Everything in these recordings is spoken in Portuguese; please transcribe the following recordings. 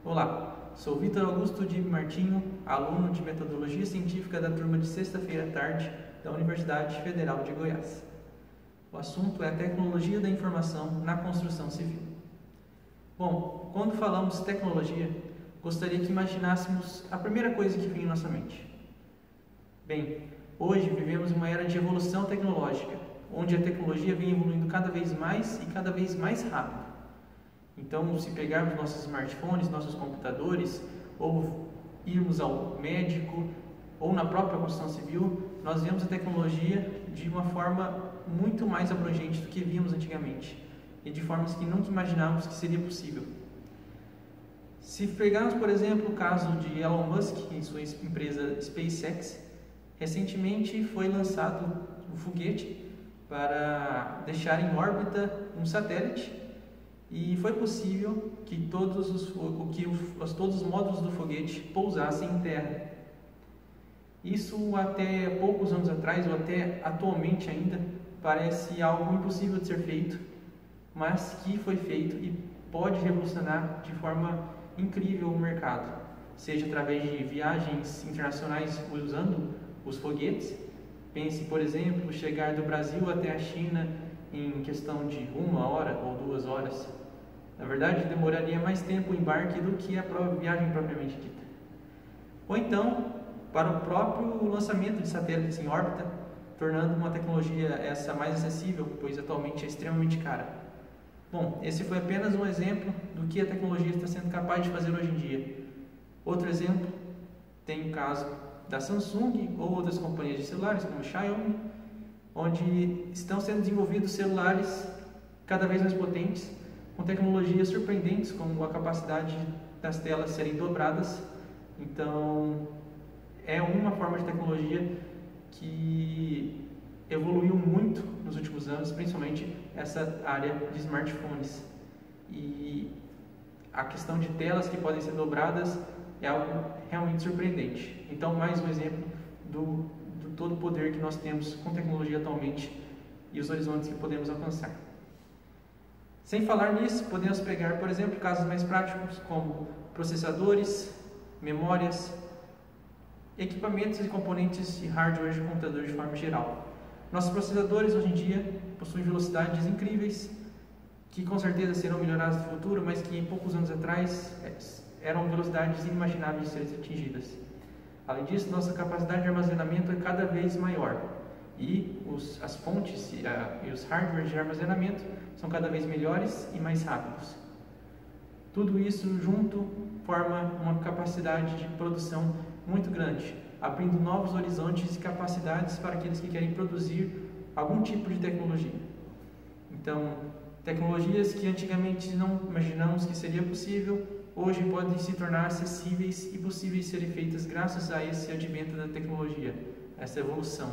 Olá, sou Vitor Augusto de Martinho, aluno de Metodologia Científica da turma de sexta-feira à tarde da Universidade Federal de Goiás. O assunto é a tecnologia da informação na construção civil. Bom, quando falamos tecnologia, gostaria que imaginássemos a primeira coisa que vem em nossa mente. Bem, hoje vivemos uma era de evolução tecnológica, onde a tecnologia vem evoluindo cada vez mais e cada vez mais rápido. Então, se pegarmos nossos smartphones, nossos computadores, ou irmos ao médico, ou na própria construção civil, nós vemos a tecnologia de uma forma muito mais abrangente do que víamos antigamente, e de formas que nunca imaginávamos que seria possível. Se pegarmos, por exemplo, o caso de Elon Musk e sua empresa SpaceX, recentemente foi lançado um foguete para deixar em órbita um satélite, e foi possível que todos os módulos do foguete pousassem em terra. Isso até poucos anos atrás, ou até atualmente ainda, parece algo impossível de ser feito, mas que foi feito e pode revolucionar de forma incrível o mercado, seja através de viagens internacionais usando os foguetes. Pense, por exemplo, chegar do Brasil até a China em questão de 1 hora ou 2 horas. Na verdade, demoraria mais tempo o embarque do que a viagem propriamente dita. Ou então, para o próprio lançamento de satélites em órbita, tornando uma tecnologia essa mais acessível, pois atualmente é extremamente cara. Bom, esse foi apenas um exemplo do que a tecnologia está sendo capaz de fazer hoje em dia. Outro exemplo tem o caso da Samsung ou outras companhias de celulares, como a Xiaomi, onde estão sendo desenvolvidos celulares cada vez mais potentes, com tecnologias surpreendentes, como a capacidade das telas serem dobradas. Então, é uma forma de tecnologia que evoluiu muito nos últimos anos, principalmente essa área de smartphones. E a questão de telas que podem ser dobradas é algo realmente surpreendente. Então, mais um exemplo do todo o poder que nós temos com tecnologia atualmente e os horizontes que podemos alcançar. Sem falar nisso, podemos pegar, por exemplo, casos mais práticos como processadores, memórias, equipamentos e componentes de hardware de computador de forma geral. Nossos processadores hoje em dia possuem velocidades incríveis, que com certeza serão melhoradas no futuro, mas que em poucos anos atrás eram velocidades inimagináveis de serem atingidas. Além disso, nossa capacidade de armazenamento é cada vez maior, e as fontes e os hardwares de armazenamento são cada vez melhores e mais rápidos. Tudo isso junto forma uma capacidade de produção muito grande, abrindo novos horizontes e capacidades para aqueles que querem produzir algum tipo de tecnologia. Então, tecnologias que antigamente não imaginamos que seria possível, hoje podem se tornar acessíveis e possíveis de serem feitas graças a esse advento da tecnologia, essa evolução.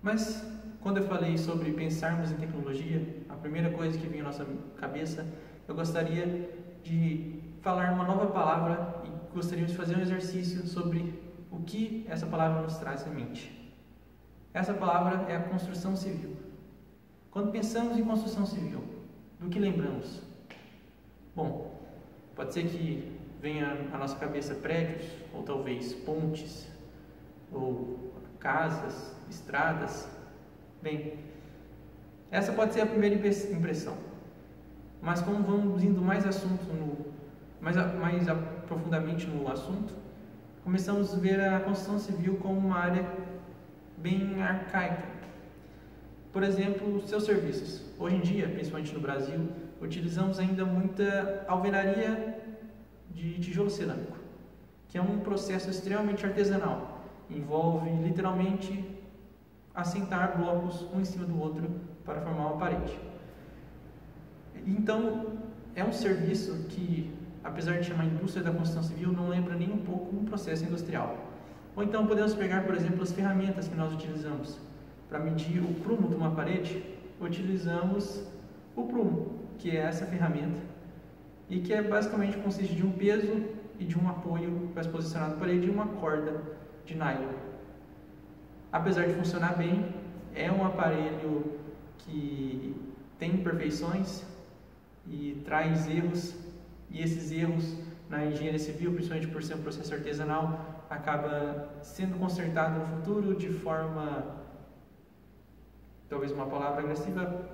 Mas, quando eu falei sobre pensarmos em tecnologia, a primeira coisa que veio à nossa cabeça, eu gostaria de falar uma nova palavra e gostaria de fazer um exercício sobre o que essa palavra nos traz à mente. Essa palavra é a construção civil. Quando pensamos em construção civil, do que lembramos? Bom, pode ser que venha à nossa cabeça prédios, ou talvez pontes, ou casas, estradas. Bem, essa pode ser a primeira impressão. Mas como vamos indo mais profundamente no assunto, começamos a ver a construção civil como uma área bem arcaica. Por exemplo, seus serviços. Hoje em dia, principalmente no Brasil, utilizamos ainda muita alvenaria de tijolo cerâmico, que é um processo extremamente artesanal. Envolve literalmente assentar blocos um em cima do outro para formar uma parede. Então, é um serviço que, apesar de chamar indústria da construção civil, não lembra nem um pouco um processo industrial. Ou então podemos pegar, por exemplo, as ferramentas que nós utilizamos. Para medir o prumo de uma parede, utilizamos o prumo, que é essa ferramenta, e que basicamente consiste de um peso e de um apoio para se posicionar na parede e uma corda de nylon. Apesar de funcionar bem, é um aparelho que tem imperfeições e traz erros e esses erros na engenharia civil, principalmente por ser um processo artesanal, acaba sendo consertado no futuro de forma, talvez uma palavra agressiva,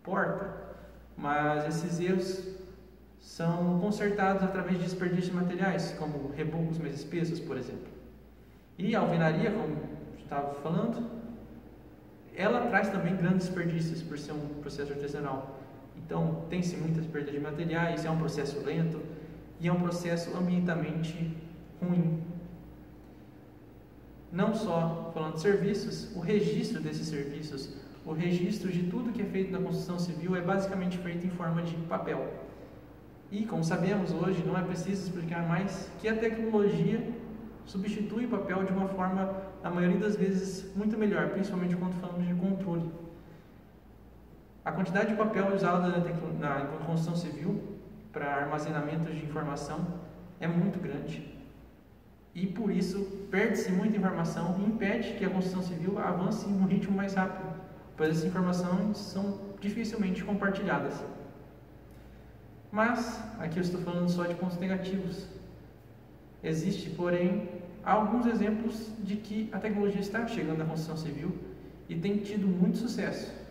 porca, mas esses erros são consertados através de desperdício de materiais, como rebocos mais espessos, por exemplo. E a alvenaria, como estava falando, ela traz também grandes desperdícios por ser um processo artesanal. Então, tem-se muitas perdas de materiais, é um processo lento e é um processo ambientalmente ruim. Não só falando de serviços, o registro desses serviços, o registro de tudo que é feito na construção civil é basicamente feito em forma de papel. E, como sabemos hoje, não é preciso explicar mais que a tecnologia substitui o papel de uma forma, na maioria das vezes, muito melhor, principalmente quando falamos de controle. A quantidade de papel usada na construção civil para armazenamento de informação é muito grande. E, por isso, perde-se muita informação e impede que a construção civil avance em um ritmo mais rápido, pois essas informações são dificilmente compartilhadas. Mas, aqui eu estou falando só de pontos negativos. Existe, porém, alguns exemplos de que a tecnologia está chegando na construção civil e tem tido muito sucesso.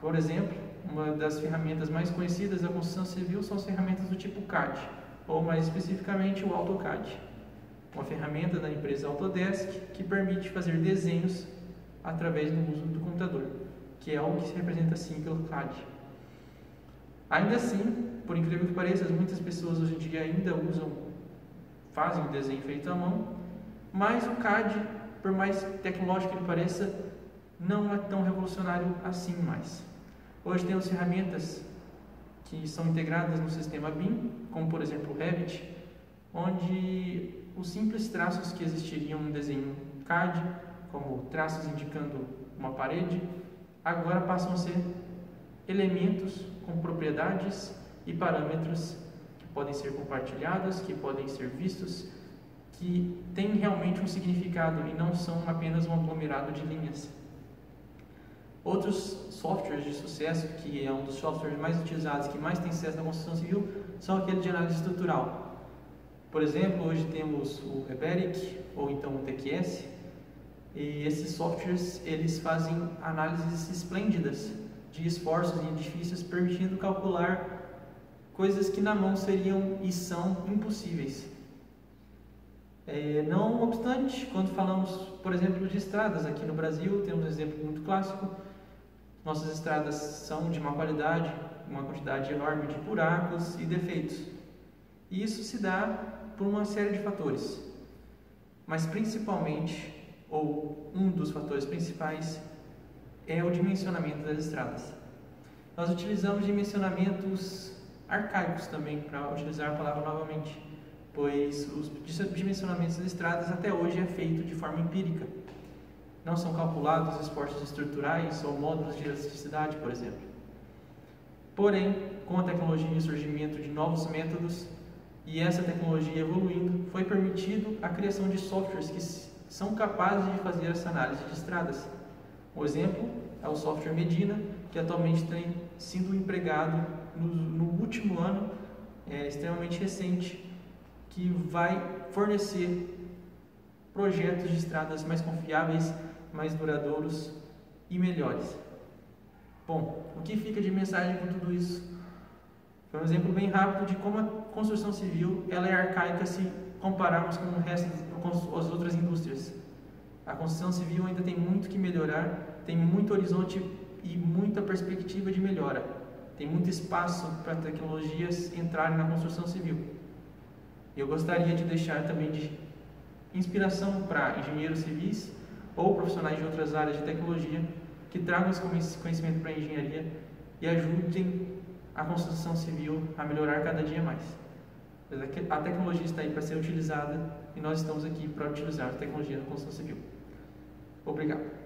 Por exemplo, uma das ferramentas mais conhecidas da construção civil são as ferramentas do tipo CAD, ou mais especificamente o AutoCAD, uma ferramenta da empresa Autodesk que permite fazer desenhos através do uso do computador, que é algo que se representa assim pelo CAD. Ainda assim, por incrível que pareça, muitas pessoas hoje em dia ainda fazem o desenho feito à mão, mas o CAD, por mais tecnológico que ele pareça, não é tão revolucionário assim mais. Hoje temos ferramentas que são integradas no sistema BIM, como por exemplo o Revit, onde os simples traços que existiriam no desenho CAD, como traços indicando uma parede, agora passam a ser elementos com propriedades e parâmetros que podem ser compartilhados, que podem ser vistos, que têm realmente um significado e não são apenas um aglomerado de linhas. Outros softwares de sucesso, que é um dos softwares mais utilizados, que mais tem sucesso na construção civil, são aqueles de análise estrutural. Por exemplo, hoje temos o Revit ou então o TQS, e esses softwares eles fazem análises esplêndidas de esforços em edifícios, permitindo calcular coisas que na mão seriam e são impossíveis. Não obstante, quando falamos, por exemplo, de estradas aqui no Brasil, temos um exemplo muito clássico. Nossas estradas são de má qualidade, uma quantidade enorme de buracos e defeitos. E isso se dá por uma série de fatores, mas principalmente, ou um dos fatores principais, é o dimensionamento das estradas. Nós utilizamos dimensionamentos arcaicos também, para utilizar a palavra novamente, pois os dimensionamentos das estradas até hoje é feito de forma empírica. Não são calculados esforços estruturais ou módulos de elasticidade, por exemplo. Porém, com a tecnologia e o surgimento de novos métodos e essa tecnologia evoluindo, foi permitido a criação de softwares que são capazes de fazer essa análise de estradas. Um exemplo é o software Medina, que atualmente tem sido empregado no último ano, extremamente recente, que vai fornecer projetos de estradas mais confiáveis, mais duradouros e melhores. Bom, o que fica de mensagem com tudo isso? Foi um exemplo bem rápido de como a construção civil ela é arcaica se compararmos com o resto, com as outras indústrias. A construção civil ainda tem muito que melhorar, tem muito horizonte e muita perspectiva de melhora. Tem muito espaço para tecnologias entrarem na construção civil. Eu gostaria de deixar também de inspiração para engenheiros civis ou profissionais de outras áreas de tecnologia que tragam esse conhecimento para a engenharia e ajudem a construção civil a melhorar cada dia mais. A tecnologia está aí para ser utilizada e nós estamos aqui para utilizar a tecnologia na construção civil. Obrigado.